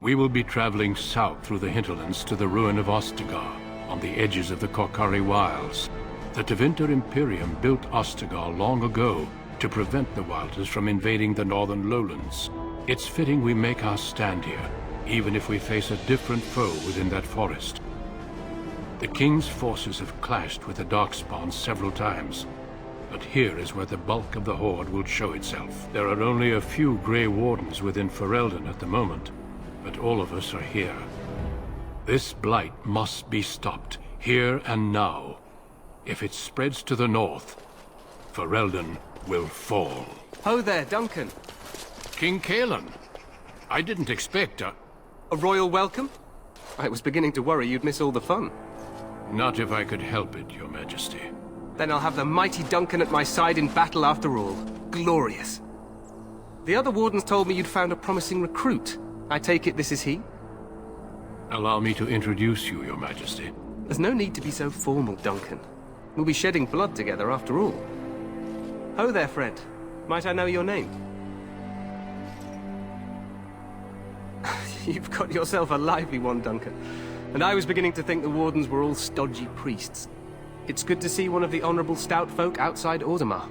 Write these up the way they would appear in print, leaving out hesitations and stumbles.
We will be traveling south through the hinterlands to the ruin of Ostagar, on the edges of the Korcari wilds. The Tevinter Imperium built Ostagar long ago to prevent the Wilders from invading the northern lowlands. It's fitting we make our stand here, even if we face a different foe within that forest. The King's forces have clashed with the Darkspawn several times, but here is where the bulk of the Horde will show itself. There are only a few Grey Wardens within Ferelden at the moment, but all of us are here. This blight must be stopped, here and now. If it spreads to the north, Ferelden will fall. Ho there, Duncan. King Cailan. I didn't expect A royal welcome? I was beginning to worry you'd miss all the fun. Not if I could help it, Your Majesty. Then I'll have the mighty Duncan at my side in battle after all. Glorious. The other wardens told me you'd found a promising recruit. I take it this is he? Allow me to introduce you, Your Majesty. There's no need to be so formal, Duncan. We'll be shedding blood together after all. Ho there, friend. Might I know your name? You've got yourself a lively one, Duncan. And I was beginning to think the wardens were all stodgy priests. It's good to see one of the honorable stout folk outside Orzammar.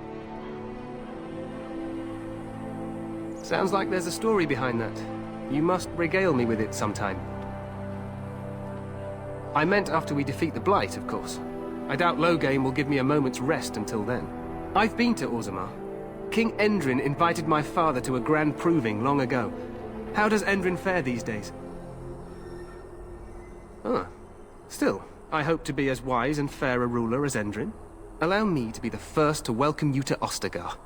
Sounds like there's a story behind that. You must regale me with it sometime. I meant after we defeat the Blight, of course. I doubt Loghain will give me a moment's rest until then. I've been to Orzammar. King Endrin invited my father to a grand proving long ago. How does Endrin fare these days? Ah, still, I hope to be as wise and fair a ruler as Endrin. Allow me to be the first to welcome you to Ostagar.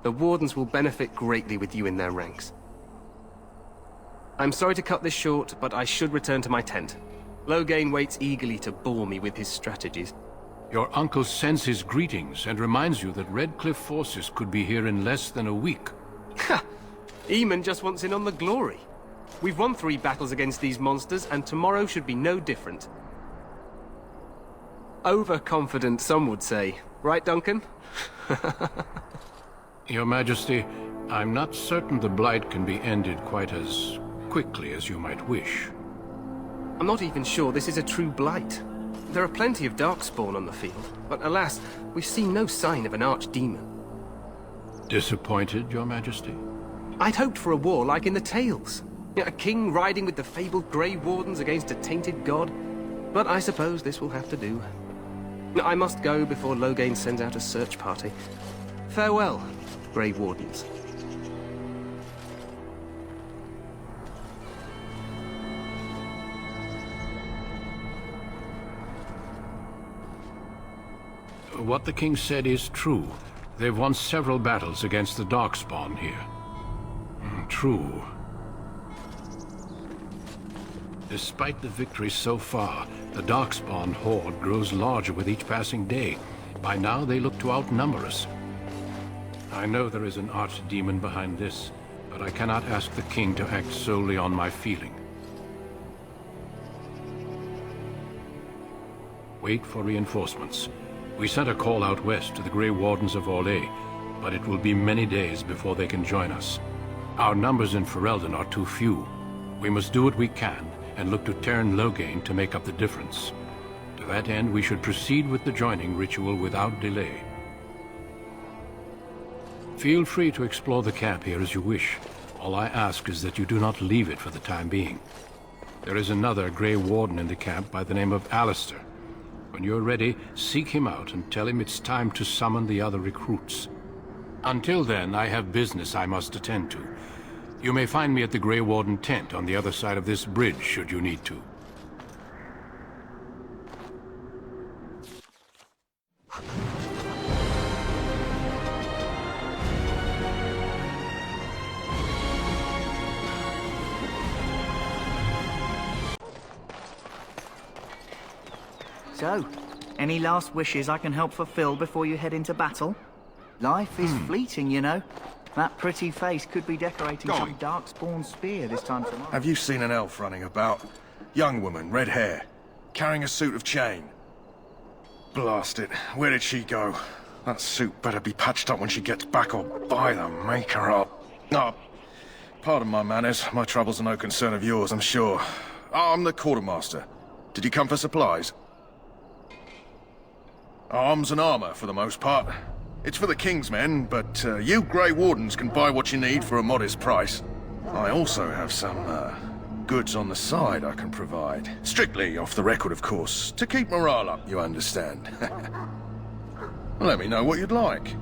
The Wardens will benefit greatly with you in their ranks. I'm sorry to cut this short, but I should return to my tent. Loghain waits eagerly to bore me with his strategies. Your uncle sends his greetings and reminds you that Redcliffe forces could be here in less than a week. Ha! Eamon just wants in on the glory. We've won 3 battles against these monsters, and tomorrow should be no different. Overconfident, some would say. Right, Duncan? Your Majesty, I'm not certain the Blight can be ended quite as quickly as you might wish. I'm not even sure this is a true Blight. There are plenty of Darkspawn on the field, but alas, we've seen no sign of an archdemon. Disappointed, Your Majesty? I'd hoped for a war like in the tales. A king riding with the fabled Grey Wardens against a tainted god. But I suppose this will have to do. I must go before Loghain sends out a search party. Farewell, Grey Wardens. What the king said is true. They've won several battles against the Darkspawn here. True. Despite the victories so far, the Darkspawn horde grows larger with each passing day. By now, they look to outnumber us. I know there is an archdemon behind this, but I cannot ask the king to act solely on my feeling. Wait for reinforcements. We sent a call out west to the Grey Wardens of Orlais, but it will be many days before they can join us. Our numbers in Ferelden are too few. We must do what we can, and look to Teyrn Loghain to make up the difference. To that end, we should proceed with the joining ritual without delay. Feel free to explore the camp here as you wish. All I ask is that you do not leave it for the time being. There is another Grey Warden in the camp by the name of Alistair. When you're ready, seek him out and tell him it's time to summon the other recruits. Until then, I have business I must attend to. You may find me at the Grey Warden tent on the other side of this bridge, should you need to. So, any last wishes I can help fulfill before you head into battle? Life is fleeting, you know. That pretty face could be decorating some Darkspawn spear this time tomorrow. Have you seen an elf running about? Young woman, red hair, carrying a suit of chain. Blast it, where did she go? That suit better be patched up when she gets back or by the maker up. No, Pardon my manners. My troubles are no concern of yours, I'm sure. I'm the quartermaster. Did you come for supplies? Arms and armor, for the most part. It's for the King's men, but you Grey Wardens can buy what you need for a modest price. I also have some, goods on the side I can provide. Strictly off the record, of course. To keep morale up, you understand. Let me know what you'd like.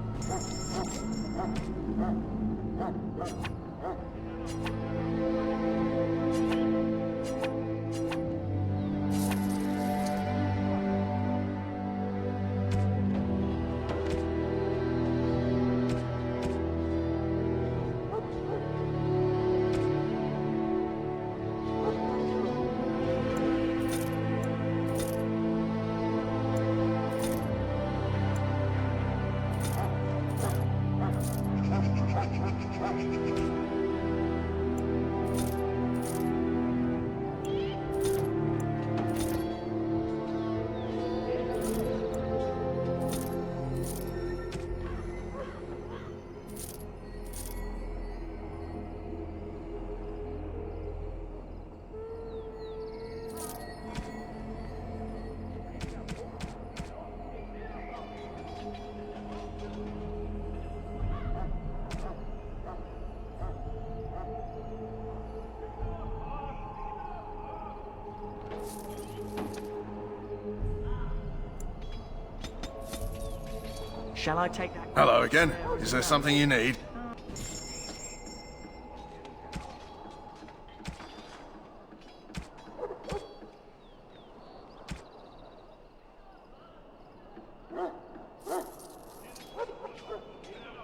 Shall I take that? Hello again. Is there something you need?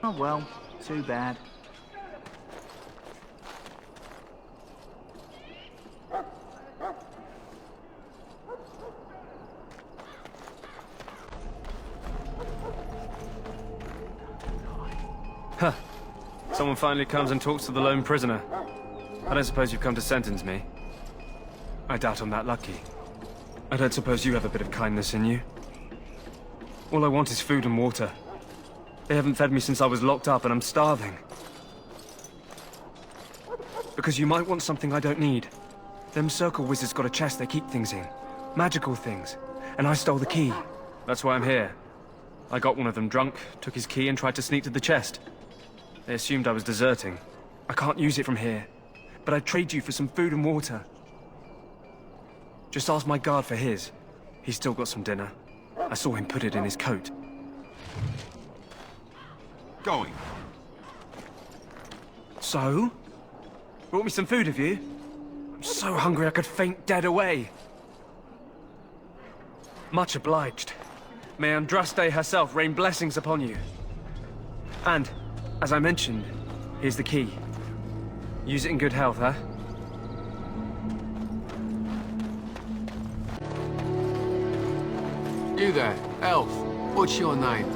Oh well, too bad. Huh. Someone finally comes and talks to the lone prisoner. I don't suppose you've come to sentence me. I doubt I'm that lucky. I don't suppose you have a bit of kindness in you. All I want is food and water. They haven't fed me since I was locked up and I'm starving. Because you might want something I don't need. Them circle wizards got a chest they keep things in. Magical things. And I stole the key. That's why I'm here. I got one of them drunk, took his key and tried to sneak to the chest. They assumed I was deserting. I can't use it from here. But I'd trade you for some food and water. Just ask my guard for his. He's still got some dinner. I saw him put it in his coat. Going. So? Brought me some food, have you? I'm so hungry I could faint dead away. Much obliged. May Andraste herself rain blessings upon you. And, as I mentioned, here's the key. Use it in good health, huh? You there, elf. What's your name?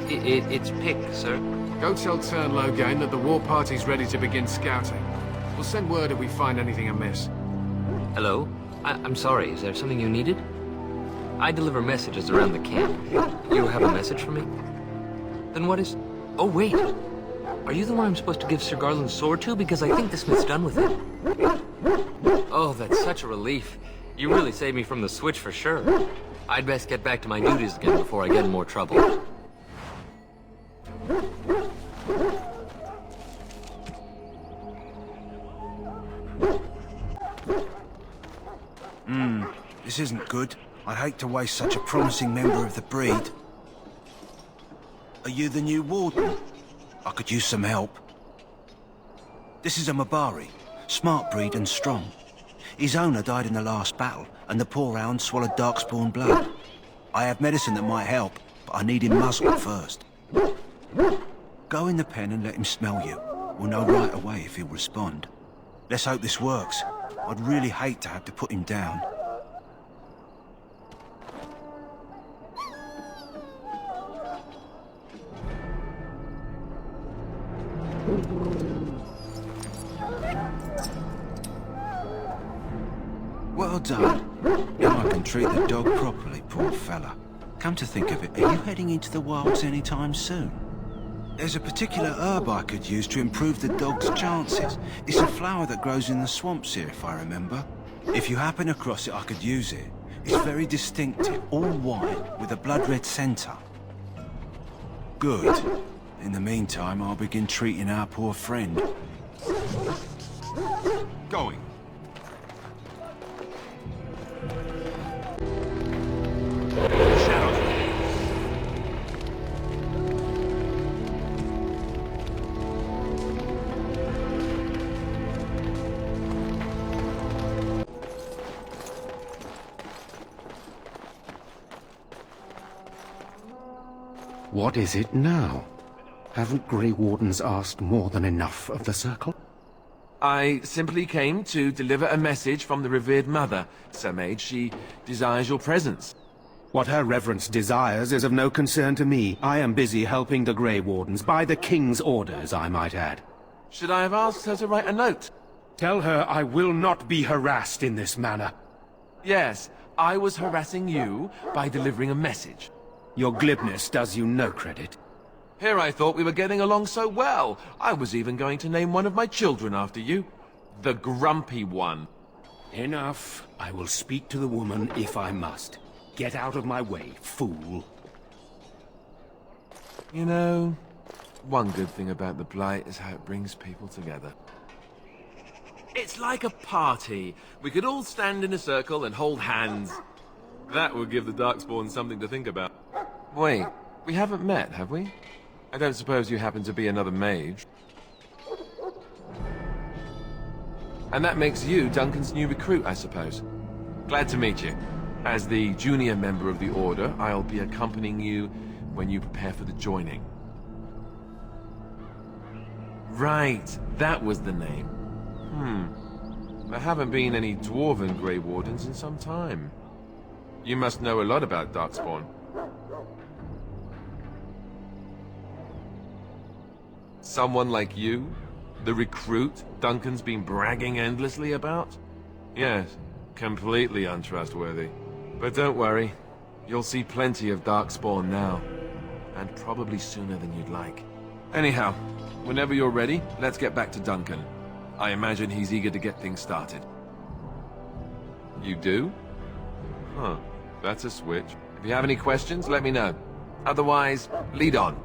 It's Pick, sir. Go tell Turnlow that the war party's ready to begin scouting. We'll send word if we find anything amiss. Hello? I'm sorry, is there something you needed? I deliver messages around the camp. You have a message for me? Then what is... Oh, wait. Are you the one I'm supposed to give Sir Garland's sword to? Because I think the smith's done with it. Oh, that's such a relief. You really saved me from the switch for sure. I'd best get back to my duties again before I get in more trouble. This isn't good. I'd hate to waste such a promising member of the breed. Are you the new warden? I could use some help. This is a Mabari, smart breed and strong. His owner died in the last battle, and the poor hound swallowed darkspawn blood. I have medicine that might help, but I need him muzzled first. Go in the pen and let him smell you. We'll know right away if he'll respond. Let's hope this works. I'd really hate to have to put him down. Well done. Now I can treat the dog properly, poor fella. Come to think of it, are you heading into the wilds anytime soon? There's a particular herb I could use to improve the dog's chances. It's a flower that grows in the swamps here, if I remember. If you happen across it, I could use it. It's very distinctive, all white, with a blood-red centre. Good. In the meantime, I'll begin treating our poor friend. Going. What is it now? Haven't Grey Wardens asked more than enough of the Circle? I simply came to deliver a message from the revered mother, Sir Mage. She desires your presence. What her reverence desires is of no concern to me. I am busy helping the Grey Wardens, by the King's orders, I might add. Should I have asked her to write a note? Tell her I will not be harassed in this manner. Yes, I was harassing you by delivering a message. Your glibness does you no credit. Here I thought we were getting along so well. I was even going to name one of my children after you. The Grumpy One. Enough. I will speak to the woman if I must. Get out of my way, fool. You know, one good thing about the Blight is how it brings people together. It's like a party. We could all stand in a circle and hold hands. That would give the Darkspawn something to think about. Wait, we haven't met, have we? I don't suppose you happen to be another mage. And that makes you Duncan's new recruit, I suppose. Glad to meet you. As the junior member of the Order, I'll be accompanying you when you prepare for the joining. Right, that was the name. There haven't been any Dwarven Grey Wardens in some time. You must know a lot about Darkspawn. Someone like you? The recruit Duncan's been bragging endlessly about? Yes, completely untrustworthy. But don't worry, you'll see plenty of Darkspawn now. And probably sooner than you'd like. Anyhow, whenever you're ready, let's get back to Duncan. I imagine he's eager to get things started. You do? Huh, that's a switch. If you have any questions, let me know. Otherwise, lead on.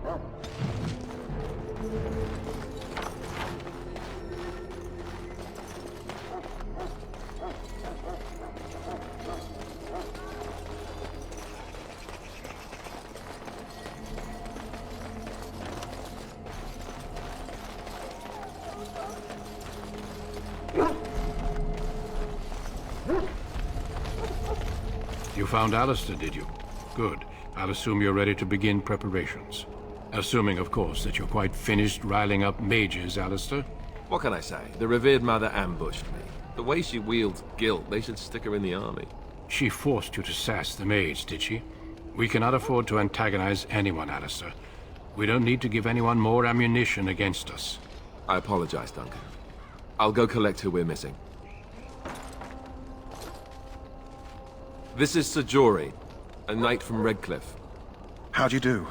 You found Alistair, did you? Good. I'll assume you're ready to begin preparations. Assuming, of course, that you're quite finished riling up mages, Alistair. What can I say? The revered mother ambushed me. The way she wields guilt, they should stick her in the army. She forced you to sass the mage, did she? We cannot afford to antagonize anyone, Alistair. We don't need to give anyone more ammunition against us. I apologize, Duncan. I'll go collect who we're missing. This is Sir Jory, a knight from Redcliffe. How do you do?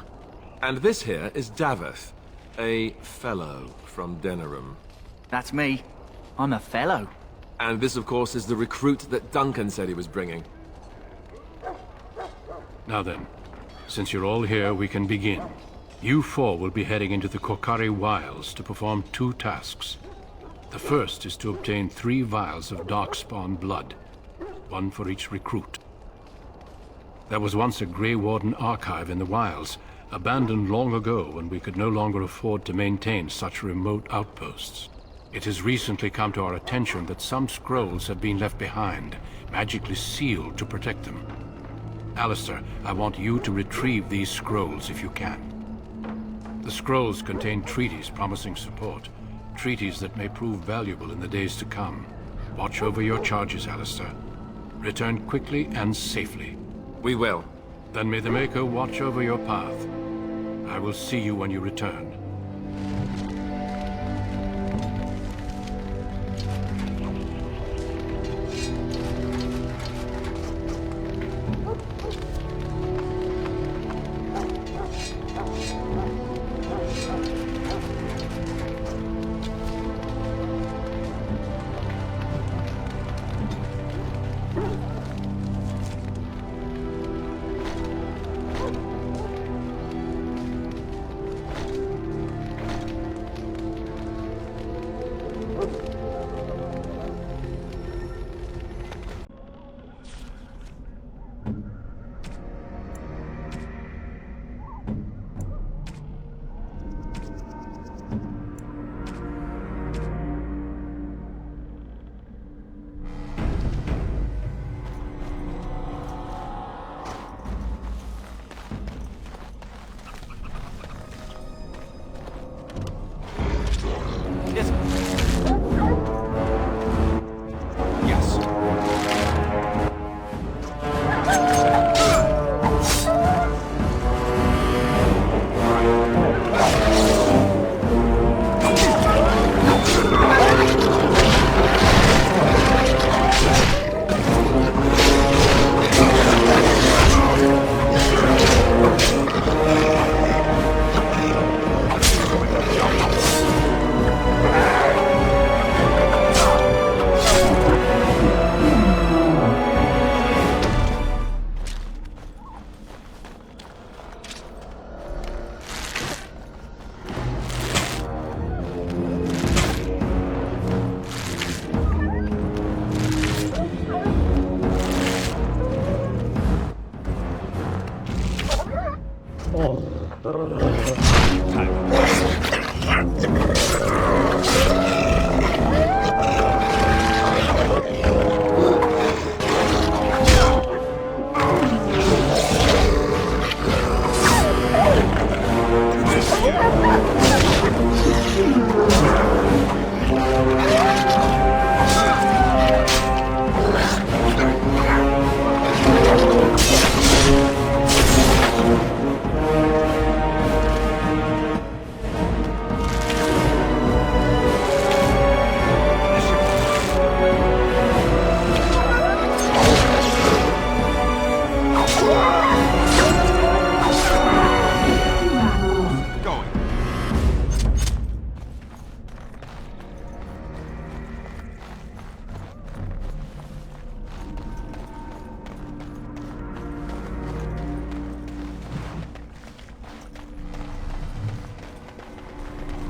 And this here is Daveth, a fellow from Denerim. That's me. I'm a fellow. And this, of course, is the recruit that Duncan said he was bringing. Now then, since you're all here, we can begin. You four will be heading into the Korcari Wilds to perform 2 tasks. The first is to obtain 3 vials of Darkspawn blood, 1 for each recruit. There was once a Grey Warden archive in the wilds, abandoned long ago when we could no longer afford to maintain such remote outposts. It has recently come to our attention that some scrolls have been left behind, magically sealed to protect them. Alistair, I want you to retrieve these scrolls if you can. The scrolls contain treaties promising support, treaties that may prove valuable in the days to come. Watch over your charges, Alistair. Return quickly and safely. We will. Then may the Maker watch over your path. I will see you when you return.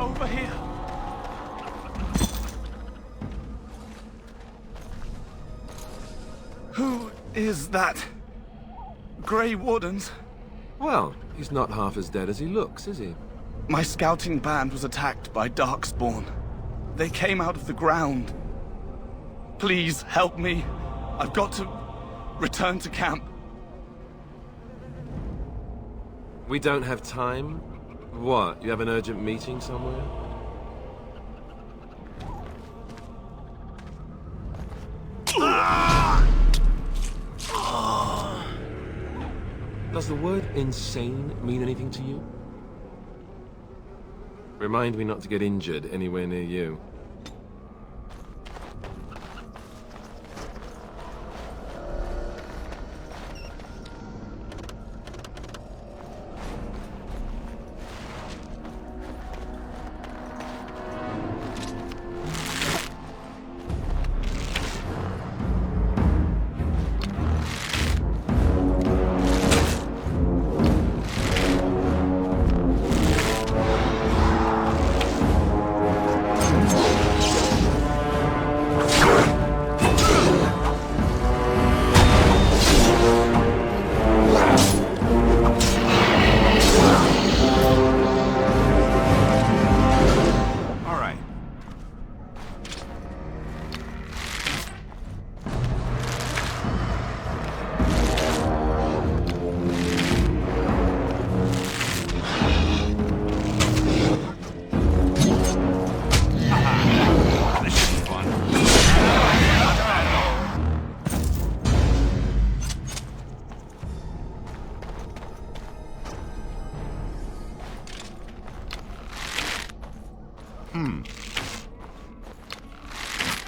Over here. Who is that? Grey Wardens? Well, he's not half as dead as he looks, is he? My scouting band was attacked by Darkspawn. They came out of the ground. Please help me. I've got to return to camp. We don't have time? What, you have an urgent meeting somewhere? Does the word insane mean anything to you? Remind me not to get injured anywhere near you.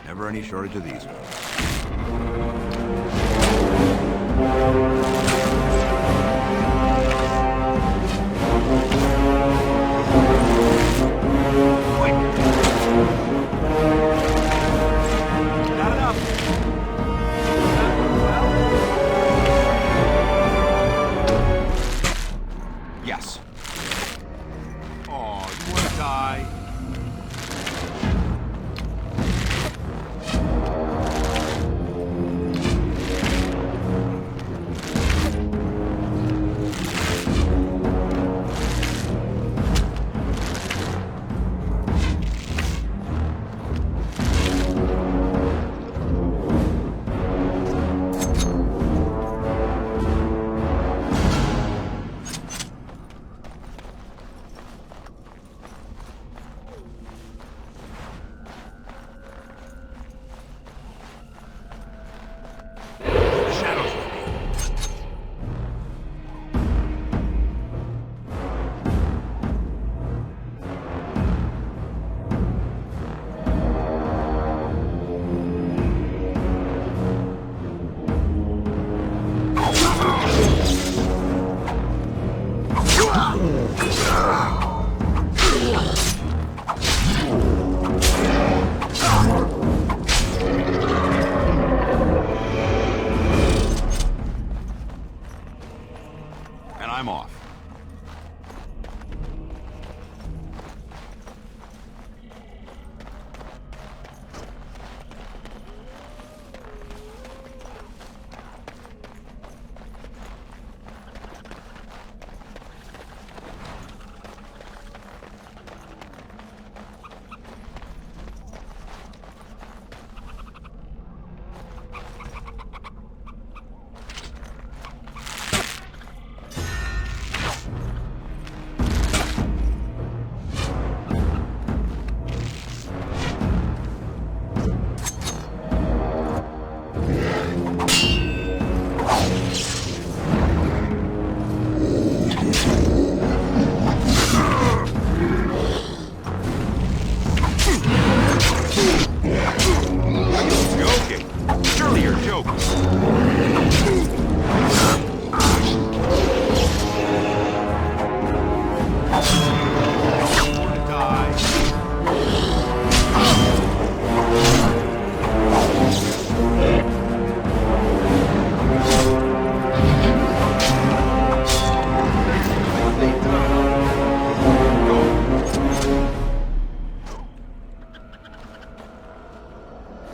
Never any shortage of these. Yes. Oh, you wanna die?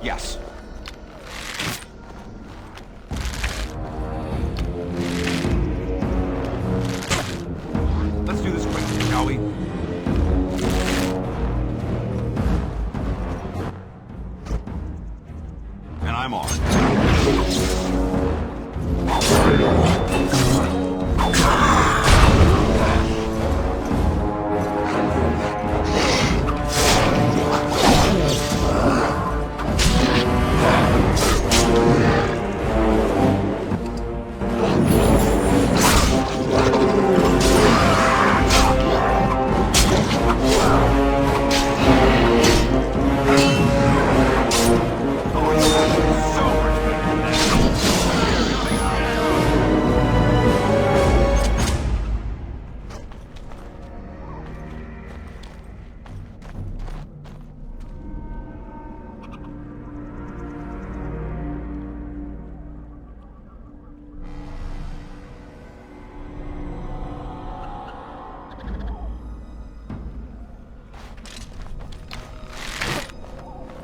Yes. Let's do this quickly, shall we? And I'm on.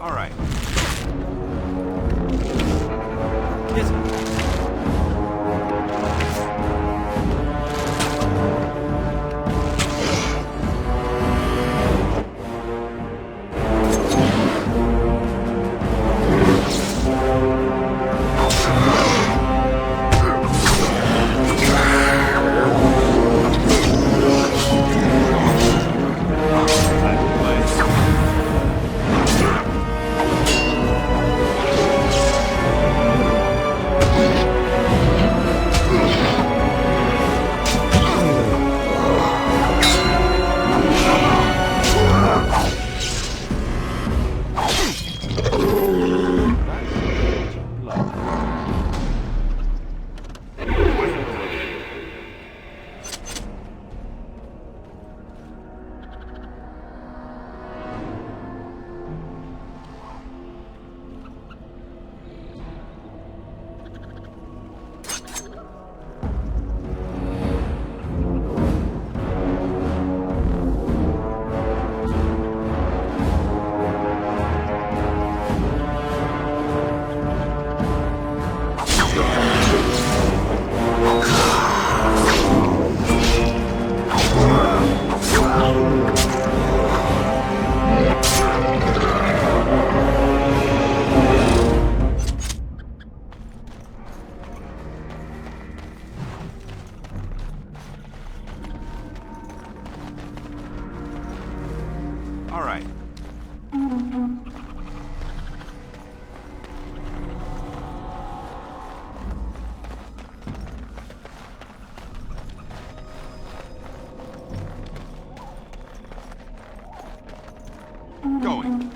All right. All right. Going.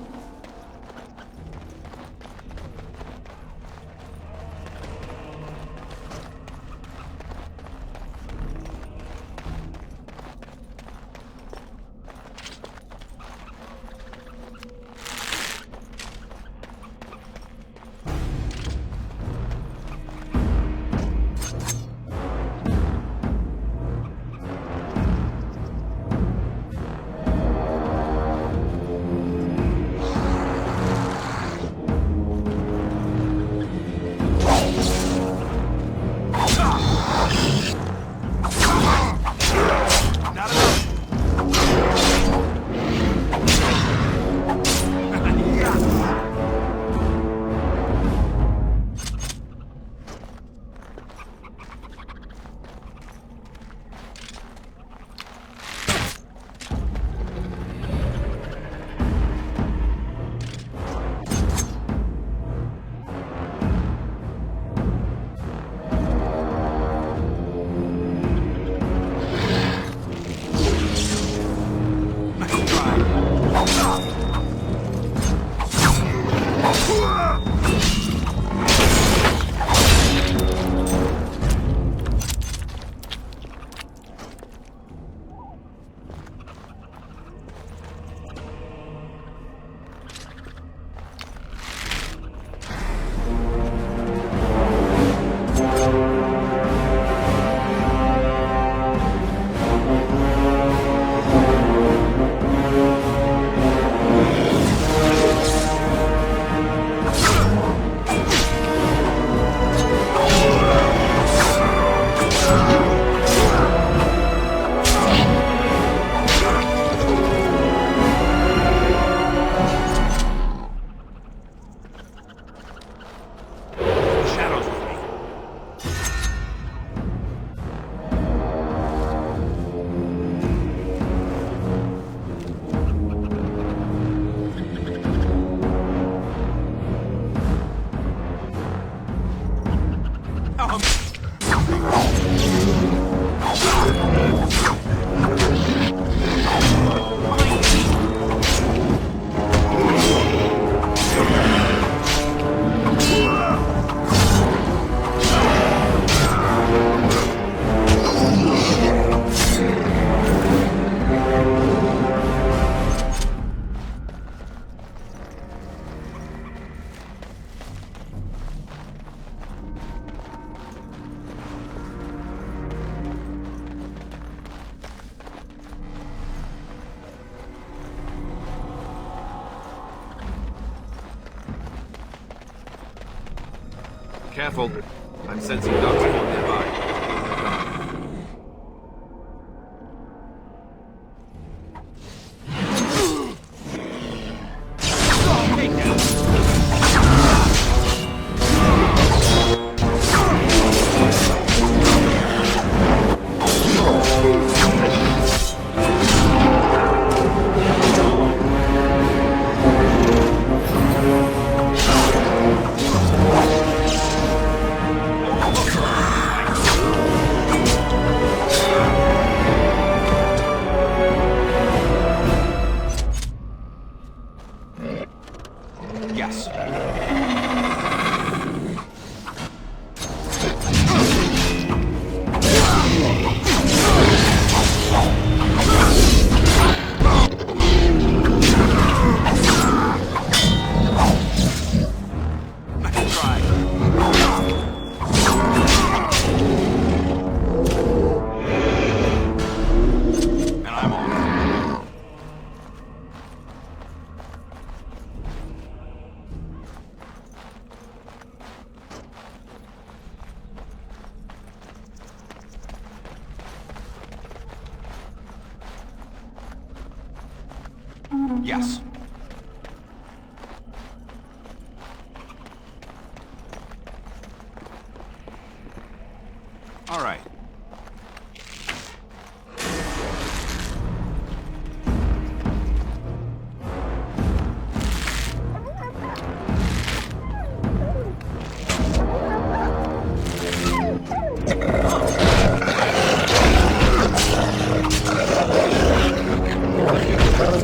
Careful. I'm sensing darkspawn nearby. Yes. Yes. All right.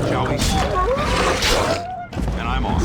Shall we? And I'm off.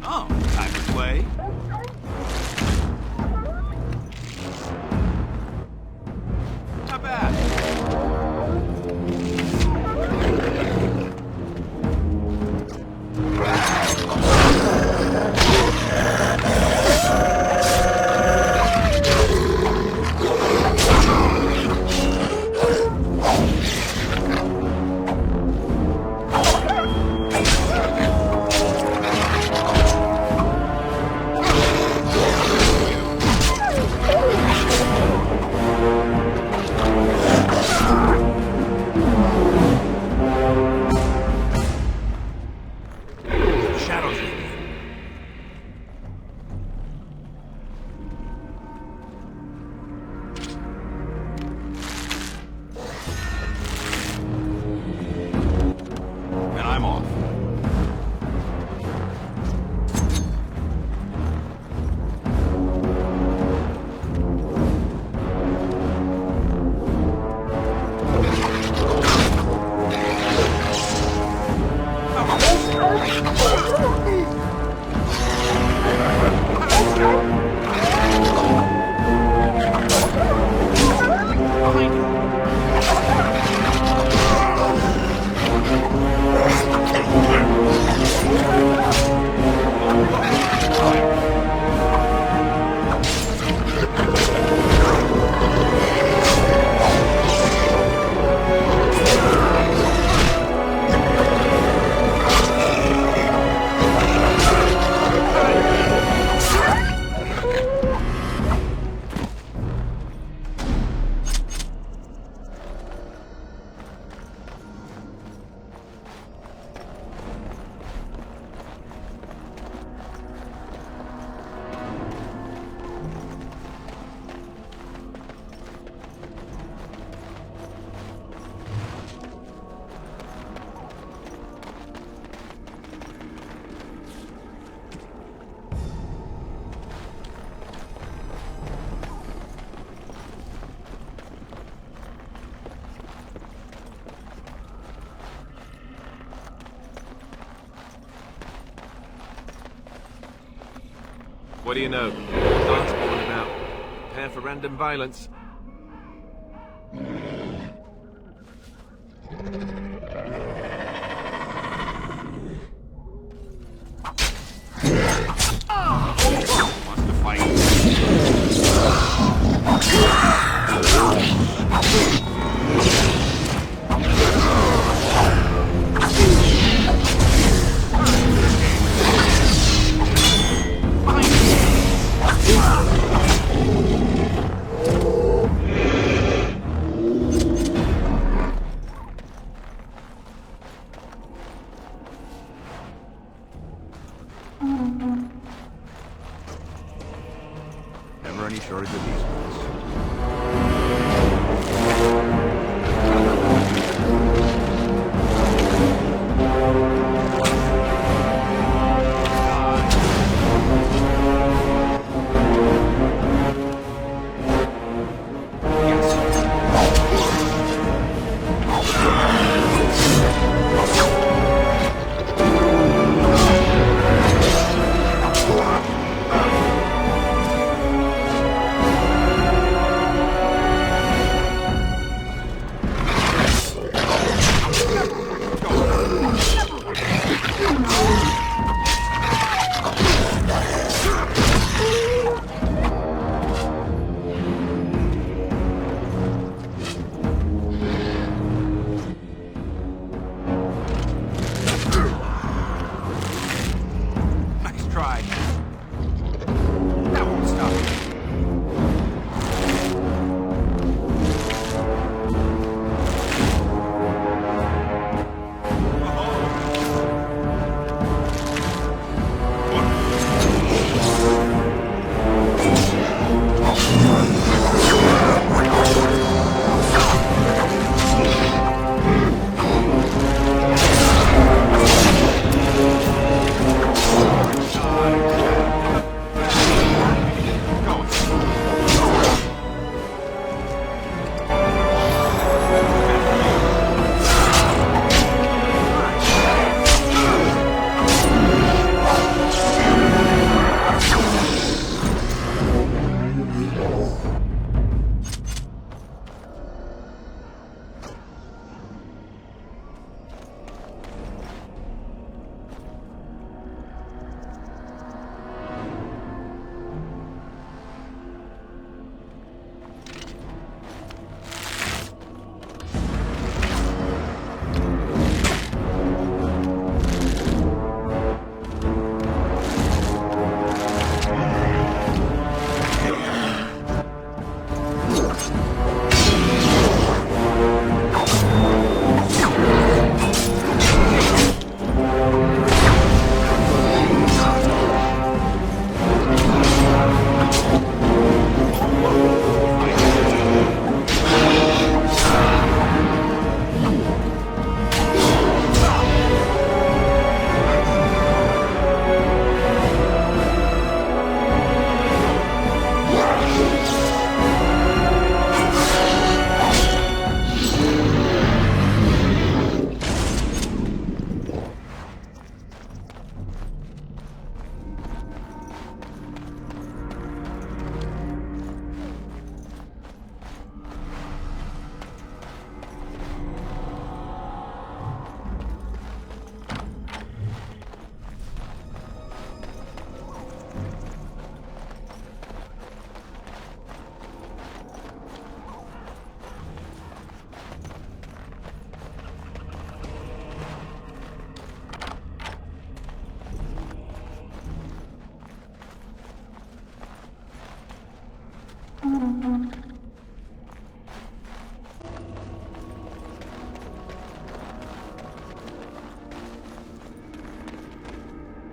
Oh, time to play. Not bad. Shadows with me. And I'm off. What do you know? Darkspawn about. Prepare for random violence. Wants to fight. Never any shortage of these ones. Nice try. That won't stop.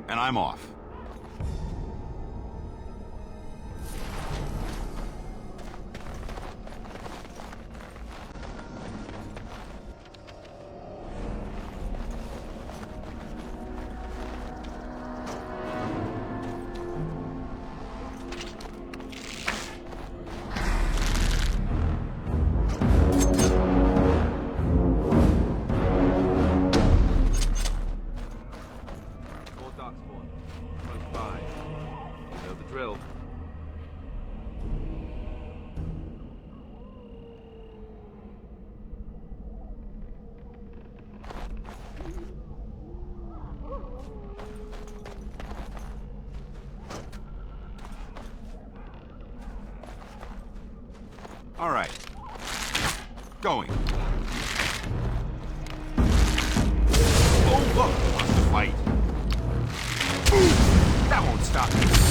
And I'm off. More Darkspawn. All right. Going. Oh, look! Wants to fight. That won't stop me.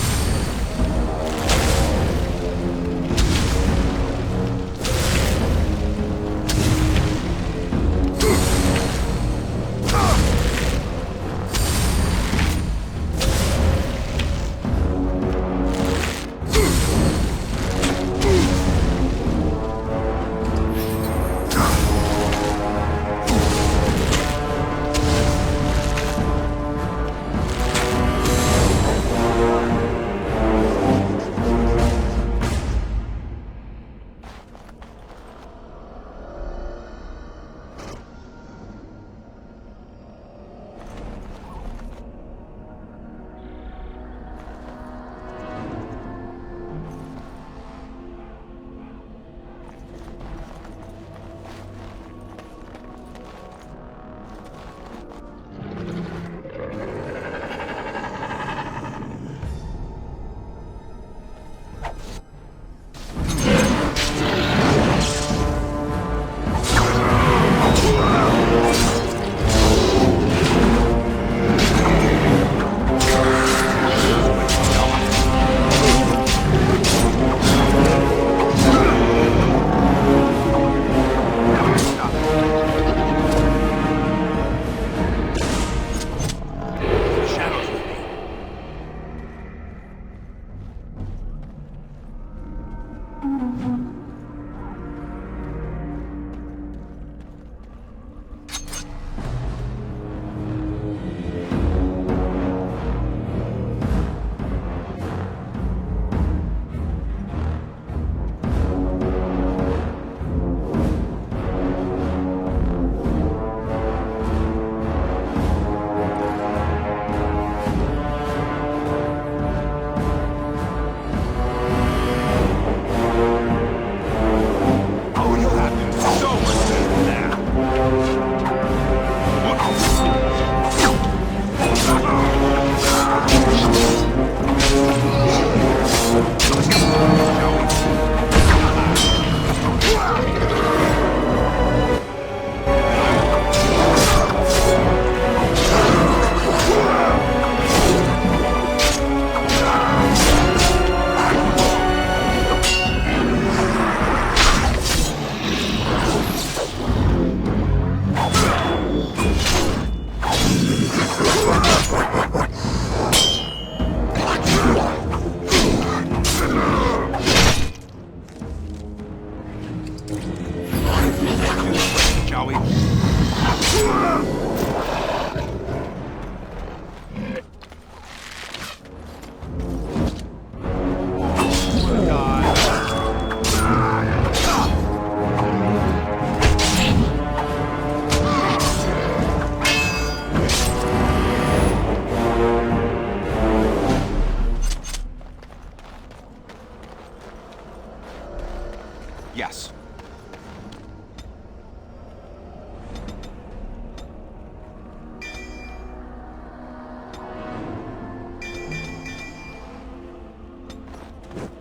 Yes.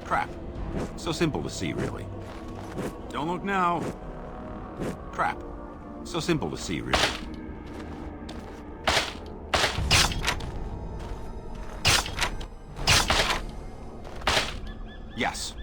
Crap. So simple to see, really. Don't look now. Crap. So simple to see, really. Yes.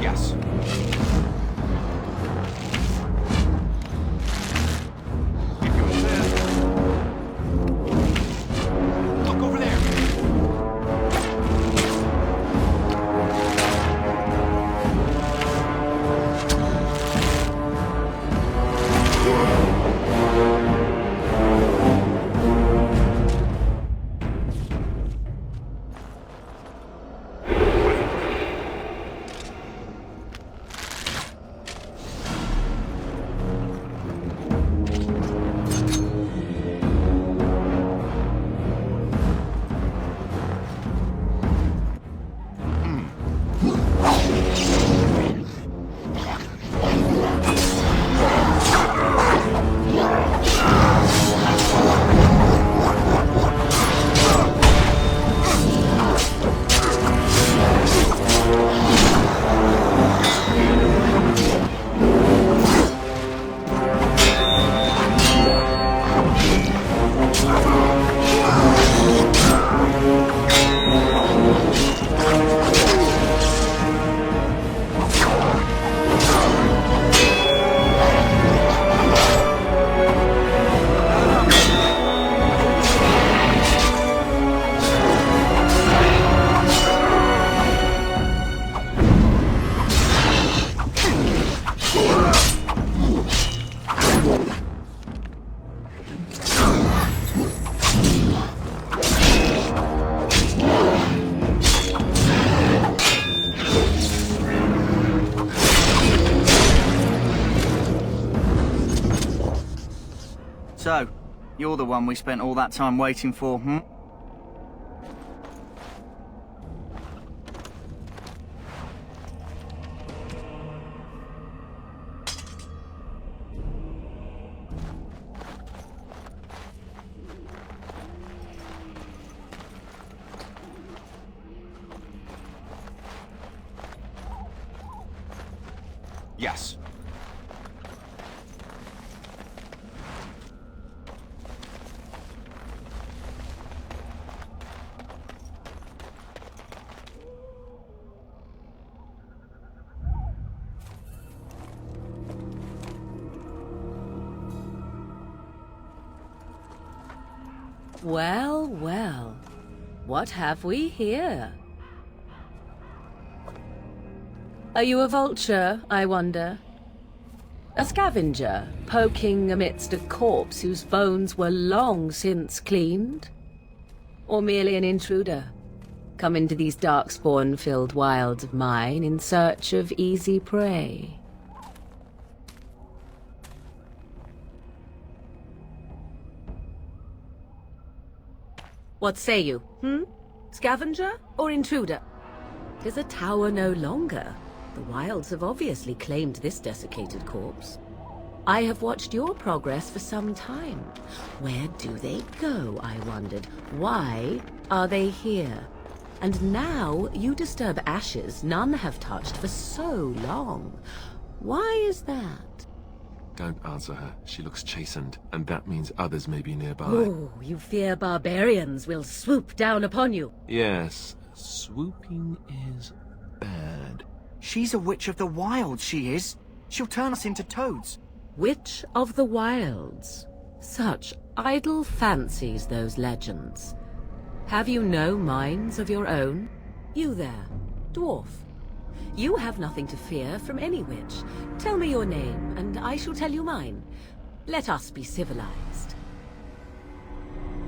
Yes. If you insist. Look over there. So, you're the one we spent all that time waiting for, hmm? Yes. Well, well. What have we here? Are you a vulture, I wonder? A scavenger, poking amidst a corpse whose bones were long since cleaned? Or merely an intruder, come into these darkspawn-filled wilds of mine in search of easy prey? What say you, Scavenger or intruder? 'Tis a tower no longer. The wilds have obviously claimed this desiccated corpse. I have watched your progress for some time. Where do they go, I wondered? Why are they here? And now you disturb ashes none have touched for so long. Why is that? Don't answer her. She looks chastened, and that means others may be nearby. Oh, you fear barbarians will swoop down upon you. Yes, swooping is bad. She's a witch of the wild, she is. She'll turn us into toads. Witch of the Wilds. Such idle fancies, those legends. Have you no minds of your own? You there, dwarf. You have nothing to fear from any witch. Tell me your name, and I shall tell you mine. Let us be civilized.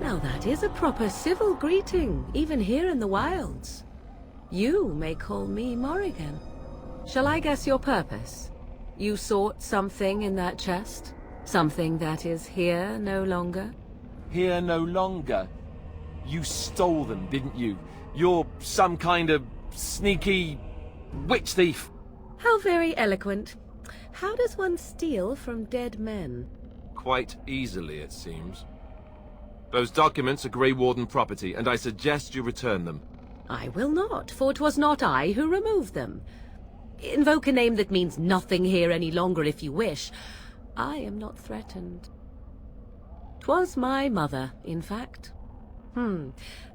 Now that is a proper civil greeting, even here in the wilds. You may call me Morrigan. Shall I guess your purpose? You sought something in that chest? Something that is here no longer? Here no longer? You stole them, didn't you? You're some kind of sneaky witch thief. How very eloquent. How does one steal from dead men? Quite easily, it seems. Those documents are Grey Warden property, and I suggest you return them. I will not, for 'twas not I who removed them. Invoke a name that means nothing here any longer if you wish. I am not threatened. 'Twas my mother, in fact.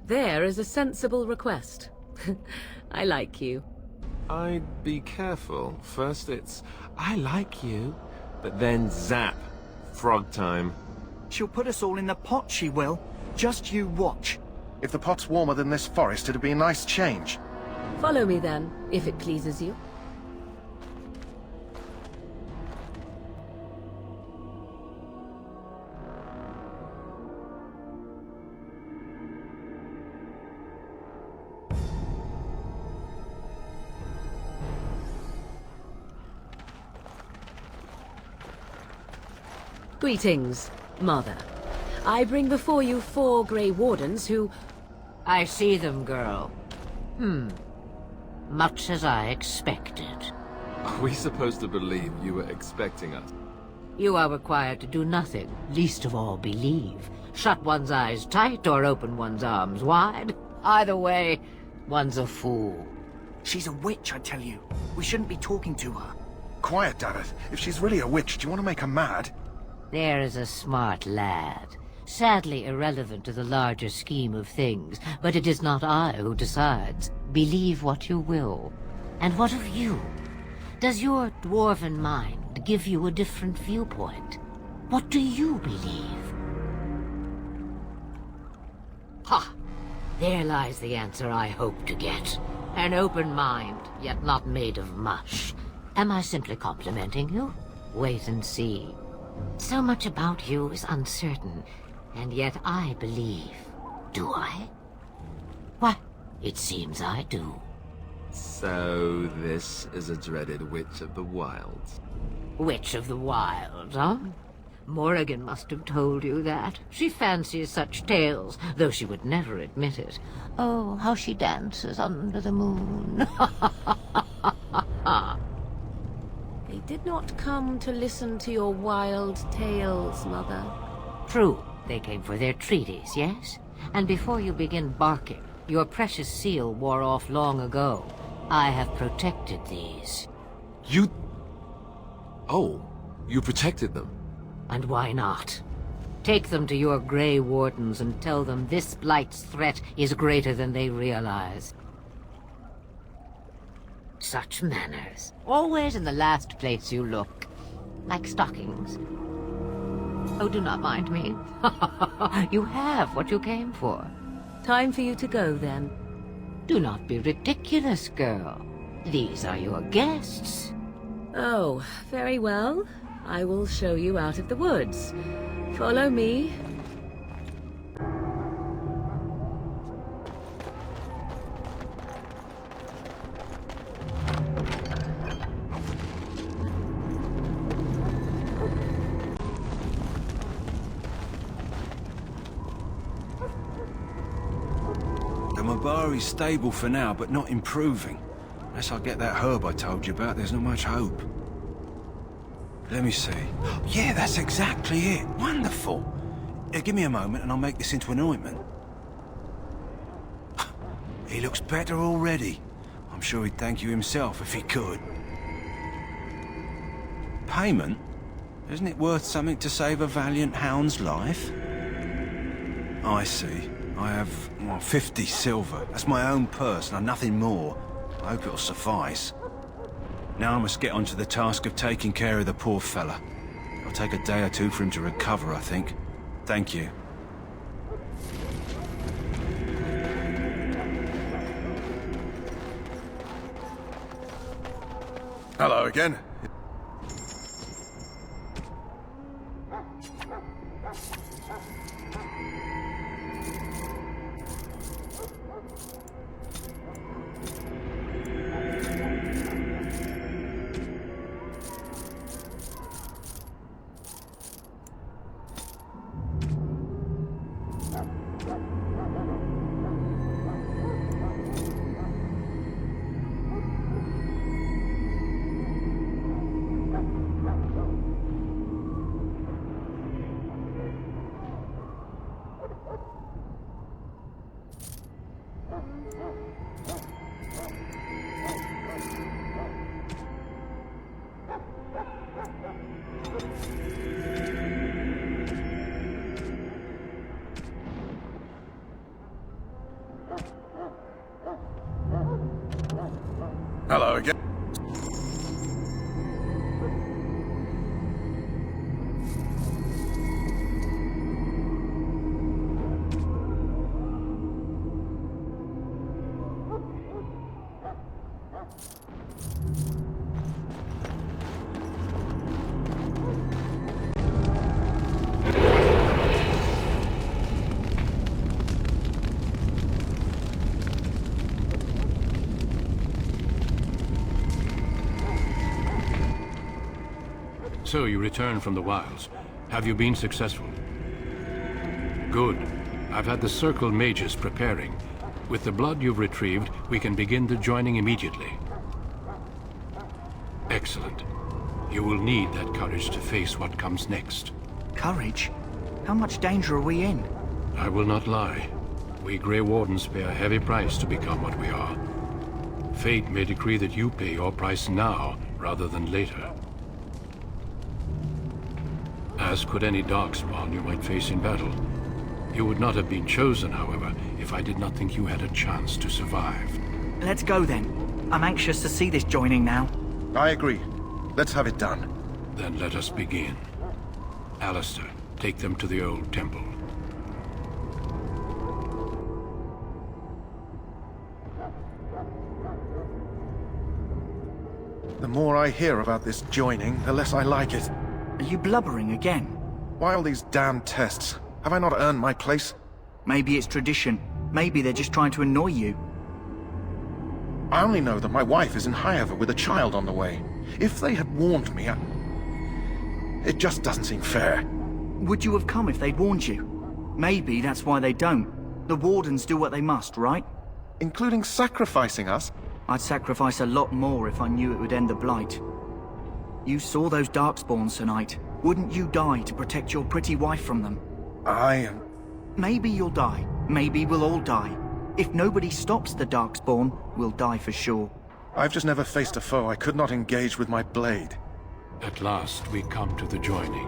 There is a sensible request. I like you. I'd be careful. First it's, I like you, but then zap. Frog time. She'll put us all in the pot, she will. Just you watch. If the pot's warmer than this forest, it'd be a nice change. Follow me then, if it pleases you. Greetings, Mother. I bring before you 4 Grey Wardens who... I see them, girl. Much as I expected. Are we supposed to believe you were expecting us? You are required to do nothing, least of all believe. Shut one's eyes tight or open one's arms wide. Either way, one's a fool. She's a witch, I tell you. We shouldn't be talking to her. Quiet, Davith. If she's really a witch, do you want to make her mad? There is a smart lad. Sadly irrelevant to the larger scheme of things, but it is not I who decides. Believe what you will. And what of you? Does your dwarven mind give you a different viewpoint? What do you believe? Ha! There lies the answer I hope to get. An open mind, yet not made of mush. Am I simply complimenting you? Wait and see. So much about you is uncertain, and yet I believe. Do I? Why, it seems I do. So this is a dreaded Witch of the Wilds. Witch of the Wilds, huh? Morrigan must have told you that. She fancies such tales, though she would never admit it. Oh, how she dances under the moon. They did not come to listen to your wild tales, Mother. True, they came for their treaties, yes? And before you begin barking, your precious seal wore off long ago. I have protected these. You... Oh, you protected them? And why not? Take them to your Grey Wardens and tell them this Blight's threat is greater than they realize. Such manners. Always in the last place you look. Like stockings. Oh, do not mind me. You have what you came for. Time for you to go, then. Do not be ridiculous, girl. These are your guests. Oh, very well. I will show you out of the woods. Follow me. Mabari's stable for now, but not improving. Unless I get that herb I told you about, there's not much hope. Let me see. Yeah, that's exactly it. Wonderful. Give me a moment and I'll make this into an ointment. He looks better already. I'm sure he'd thank you himself if he could. Payment? Isn't it worth something to save a valiant hound's life? I see. I have, 50 silver. That's my own purse, and nothing more. I hope it'll suffice. Now I must get on to the task of taking care of the poor fella. It'll take a day or two for him to recover, I think. Thank you. Hello again. Hello again. So you returned from the wilds. Have you been successful? Good. I've had the Circle mages preparing. With the blood you've retrieved, we can begin the joining immediately. Excellent. You will need that courage to face what comes next. Courage? How much danger are we in? I will not lie. We Grey Wardens pay a heavy price to become what we are. Fate may decree that you pay your price now, rather than later. As could any Darkspawn you might face in battle. You would not have been chosen, however, if I did not think you had a chance to survive. Let's go then. I'm anxious to see this joining now. I agree. Let's have it done. Then let us begin. Alistair, take them to the old temple. The more I hear about this joining, the less I like it. Are you blubbering again? Why all these damn tests? Have I not earned my place? Maybe it's tradition. Maybe they're just trying to annoy you. I only know that my wife is in Highever with a child on the way. If they had warned me, it just doesn't seem fair. Would you have come if they'd warned you? Maybe that's why they don't. The Wardens do what they must, right? Including sacrificing us? I'd sacrifice a lot more if I knew it would end the Blight. You saw those Darkspawns tonight. Wouldn't you die to protect your pretty wife from them? Maybe you'll die. Maybe we'll all die. If nobody stops the Darkspawn, we'll die for sure. I've just never faced a foe I could not engage with my blade. At last, we come to the joining.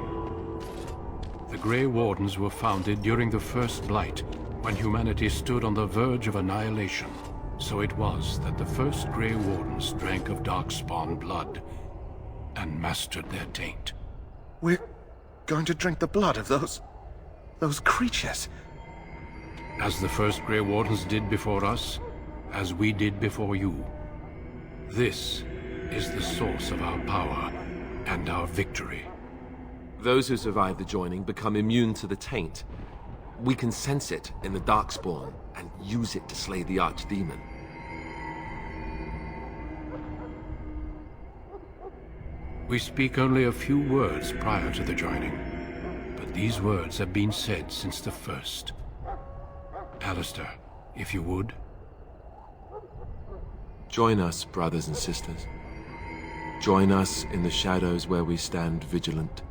The Grey Wardens were founded during the First Blight, when humanity stood on the verge of annihilation. So it was that the first Grey Wardens drank of Darkspawn blood and mastered their taint. We're going to drink the blood of those creatures. As the first Grey Wardens did before us, as we did before you. This is the source of our power and our victory. Those who survive the joining become immune to the taint. We can sense it in the Darkspawn and use it to slay the Archdemon. We speak only a few words prior to the joining, but these words have been said since the first. Alistair, if you would. Join us, brothers and sisters. Join us in the shadows where we stand vigilant.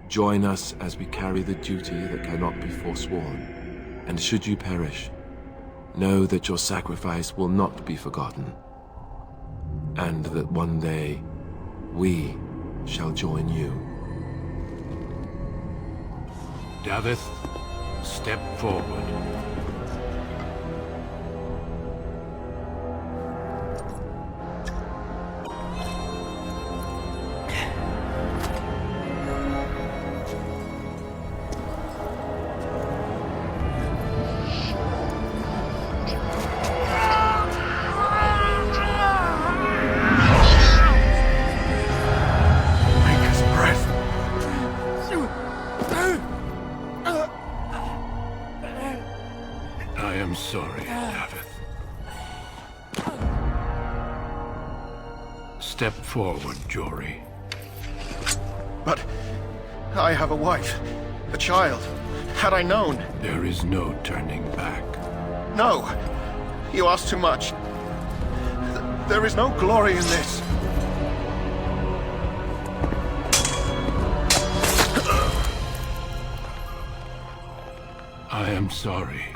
Join us as we carry the duty that cannot be forsworn. And should you perish, know that your sacrifice will not be forgotten. And that one day, we shall join you. Davith, step forward. am sorry, Davith. Step forward, Jory. But I have a wife, a child. Had I known... There is no turning back. No! You ask too much. There is no glory in this. I am sorry.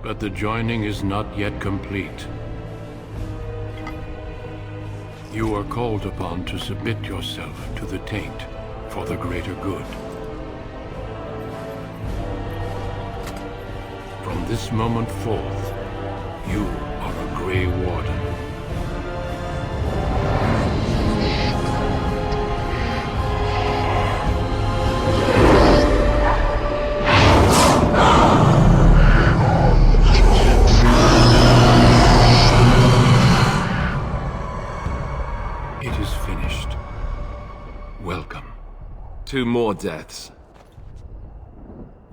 But the joining is not yet complete. You are called upon to submit yourself to the taint for the greater good. From this moment forth, you are a Grey Warden. It is finished. Welcome. 2 more deaths.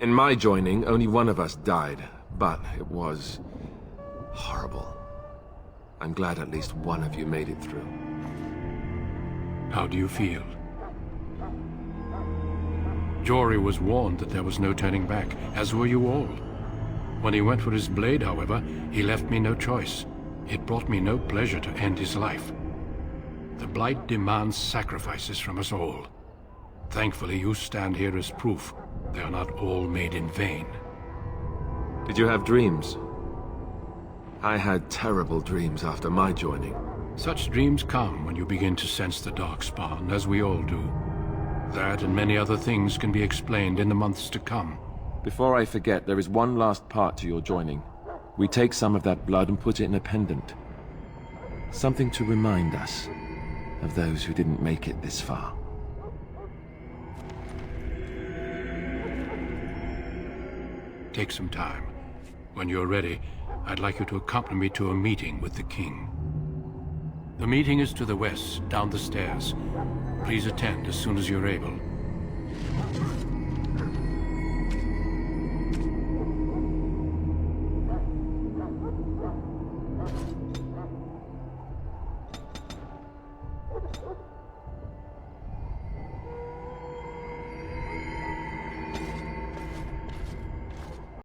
In my joining, only one of us died, but it was horrible. I'm glad at least one of you made it through. How do you feel? Jory was warned that there was no turning back, as were you all. When he went for his blade, however, he left me no choice. It brought me no pleasure to end his life. The Blight demands sacrifices from us all. Thankfully, you stand here as proof they are not all made in vain. Did you have dreams? I had terrible dreams after my joining. Such dreams come when you begin to sense the Darkspawn, as we all do. That and many other things can be explained in the months to come. Before I forget, there is one last part to your joining. We take some of that blood and put it in a pendant. Something to remind us of those who didn't make it this far. Take some time. When you're ready, I'd like you to accompany me to a meeting with the king. The meeting is to the west, down the stairs. Please attend as soon as you're able.